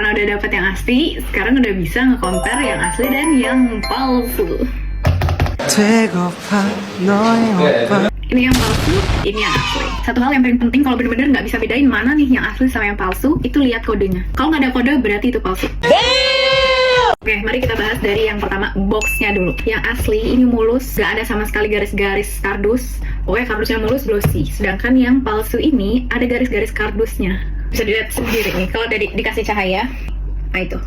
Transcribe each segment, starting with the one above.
karena udah dapet yang asli, sekarang udah bisa nge-compare yang asli dan yang palsu. Ini yang palsu, ini yang asli. Satu hal yang paling penting kalau bener-bener nggak bisa bedain mana nih yang asli sama yang palsu, itu lihat kodenya. Kalau nggak ada kode berarti itu palsu. Oke, mari kita bahas dari yang pertama, boxnya dulu. Yang asli ini mulus, nggak ada sama sekali garis-garis kardus. Pokoknya kardusnya mulus, glossy. Sedangkan yang palsu ini ada garis-garis kardusnya. Bisa dilihat sendiri nih, kalau dikasih cahaya. Nah itu.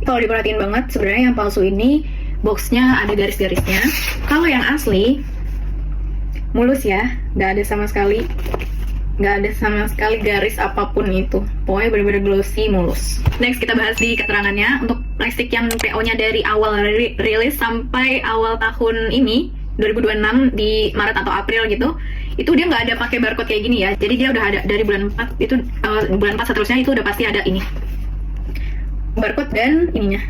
Kalau diperhatiin banget, sebenarnya yang palsu ini boxnya ada garis-garisnya. Kalau yang asli mulus ya, nggak ada sama sekali garis apapun itu. Pokoknya bener-bener glossy, mulus. Next kita bahas di keterangannya. Untuk plastik yang PO-nya dari awal rilis sampai awal tahun ini 2026 di Maret atau April gitu, itu dia nggak ada pakai barcode kayak gini ya. Jadi dia udah ada dari bulan 4 itu, bulan 4 seterusnya itu udah pasti ada ini barcode dan ininya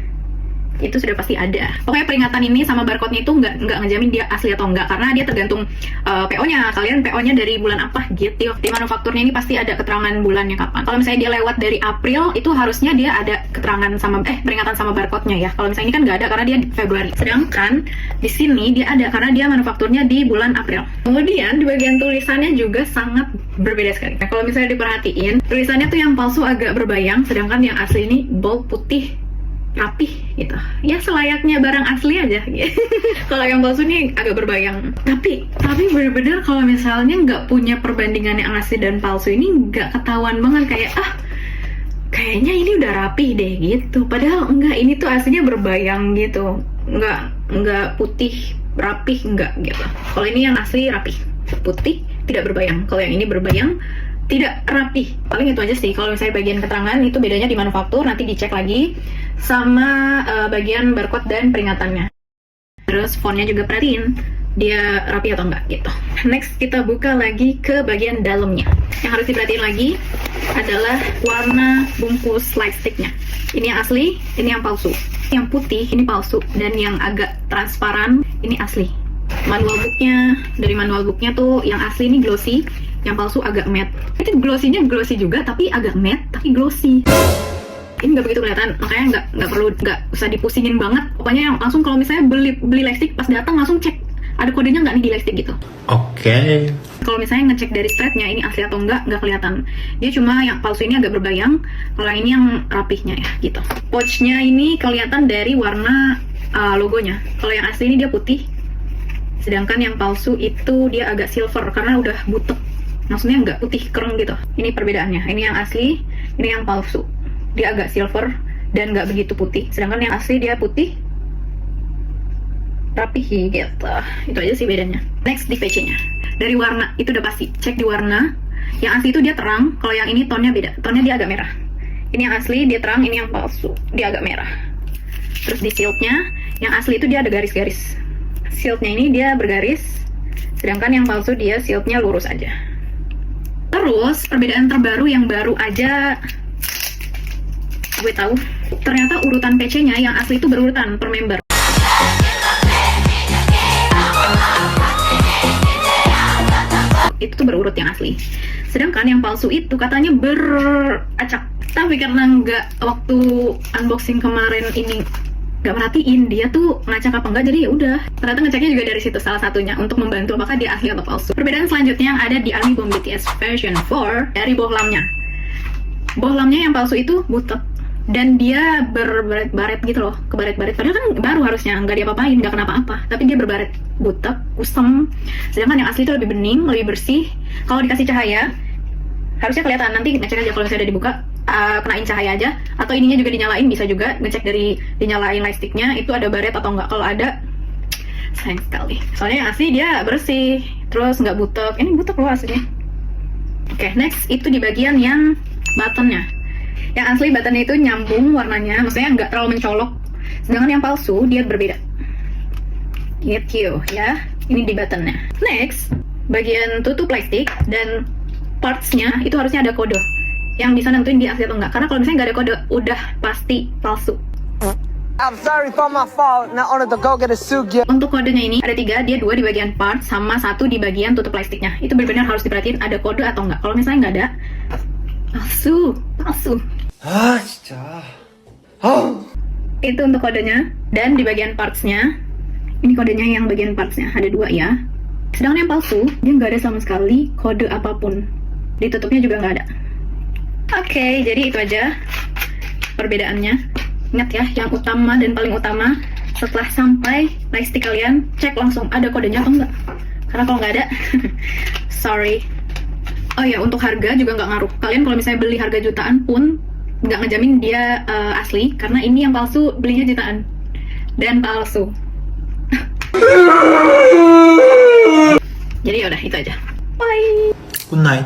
itu sudah pasti ada. Pokoknya peringatan ini sama barcode-nya itu nggak ngejamin dia asli atau enggak, karena dia tergantung PO-nya. Kalian PO-nya dari bulan apa gitu. Di manufakturnya ini pasti ada keterangan bulannya kapan. Kalau misalnya dia lewat dari April, itu harusnya dia ada keterangan sama peringatan sama barcode-nya ya. Kalau misalnya ini kan nggak ada karena dia Februari. Sedangkan di sini dia ada karena dia manufakturnya di bulan April. Kemudian di bagian tulisannya juga sangat berbeda sekali. Nah, kalau misalnya diperhatiin, tulisannya tuh yang palsu agak berbayang, sedangkan yang asli ini bold putih rapih gitu ya, selayaknya barang asli aja gitu. Kalau yang palsu ini agak berbayang, tapi bener-bener kalau misalnya nggak punya perbandingan yang asli dan palsu ini nggak ketahuan banget, kayak kayaknya ini udah rapih deh gitu, padahal enggak, ini tuh aslinya berbayang gitu, nggak putih rapih, enggak gitu. Kalau ini yang asli rapih putih tidak berbayang, kalau yang ini berbayang tidak rapih. Paling itu aja sih. Kalau misalnya bagian keterangan itu bedanya di manufaktur, nanti dicek lagi sama bagian barcode dan peringatannya. Terus fontnya juga perhatiin dia rapi atau enggak gitu. Next kita buka lagi ke bagian dalamnya. Yang harus diperhatiin lagi adalah warna bungkus lightsticknya. Ini yang asli, ini yang palsu. Yang putih ini palsu, dan yang agak transparan ini asli. Manual booknya, dari manual booknya tuh yang asli ini glossy, yang palsu agak matte. Itu glossy-nya glossy juga, tapi agak matte, tapi glossy. Ini nggak begitu kelihatan, makanya nggak usah dipusingin banget. Pokoknya langsung kalau misalnya beli lightstick, pas datang langsung cek ada kodenya nggak nih di lightstick gitu. Oke. Kalau misalnya ngecek dari strapnya ini asli atau nggak kelihatan. Dia cuma yang palsu ini agak berbayang, kalau ini yang rapihnya ya gitu. Pouchnya ini kelihatan dari warna logonya. Kalau yang asli ini dia putih, sedangkan yang palsu itu dia agak silver karena udah butek. Maksudnya nggak putih kereng gitu. Ini perbedaannya. Ini yang asli, ini yang palsu. Dia agak silver dan nggak begitu putih. Sedangkan yang asli dia putih, rapih gitu. Itu aja sih bedanya. Next di PC-nya. Dari warna itu udah pasti. Cek di warna. Yang asli itu dia terang. Kalau yang ini tonnya beda. Tonnya dia agak merah. Ini yang asli dia terang. Ini yang palsu dia agak merah. Terus di shieldnya, yang asli itu dia ada garis-garis. Shieldnya ini dia bergaris. Sedangkan yang palsu dia shieldnya lurus aja. Terus perbedaan terbaru yang baru aja gue tahu, ternyata urutan PC-nya yang asli itu berurutan per member. Itu tuh berurut yang asli. Sedangkan yang palsu itu katanya beracak. Tapi karena waktu unboxing kemarin ini nggak merhatiin dia tuh ngacak apa enggak, jadi ya udah. Ternyata ngeceknya juga dari situ salah satunya untuk membantu apakah dia asli atau palsu. Perbedaan selanjutnya yang ada di Army Bomb BTS version 4 dari bohlamnya. Bohlamnya yang palsu itu butek dan dia berbaret-baret gitu loh, kebaret-baret. Padahal kan baru harusnya nggak diapa-apain, nggak kenapa-apa, tapi dia berbaret, butek, kusem. Sedangkan yang asli itu lebih bening, lebih bersih. Kalau dikasih cahaya harusnya kelihatan. Nanti ngecek aja kalau misalnya udah dibuka, kenain cahaya aja, atau ininya juga dinyalain, bisa juga ngecek dari dinyalain lightsticknya itu ada baret atau enggak. Kalau ada, sayang sekali. Soalnya yang asli dia bersih, terus nggak butek. Ini butek loh aslinya. Oke, next itu di bagian yang buttonnya. Yang asli buttonnya itu nyambung warnanya, maksudnya nggak terlalu mencolok. Sedangkan yang palsu dia berbeda. Gitu ya. Ini di buttonnya. Next, bagian tutup plastik dan partsnya itu harusnya ada kode yang bisa nentuin dia asli atau enggak. Karena kalau misalnya nggak ada kode, udah pasti palsu. I'm sorry for my fault. Now on to go get a suit. Untuk kodenya ini ada 3, dia 2 di bagian part sama 1 di bagian tutup plastiknya. Itu benar-benar harus diperhatiin ada kode atau enggak. Kalau misalnya nggak ada, palsu. Ah, 진짜. Itu untuk kodenya. Dan di bagian partsnya, ini kodenya yang bagian partsnya, ada 2 ya. Sedangkan yang palsu, dia nggak ada sama sekali kode apapun. Ditutupnya juga nggak ada. Oke, jadi itu aja perbedaannya. Ingat ya, yang utama dan paling utama, setelah sampai lightstick kalian, cek langsung ada kodenya atau enggak. Karena kalau nggak ada, sorry. Oh ya, untuk harga juga nggak ngaruh. Kalian kalau misalnya beli harga jutaan pun, nggak ngejamin dia asli. Karena ini yang palsu, belinya jutaan. Dan palsu. Jadi yaudah, itu aja. Bye! Good night.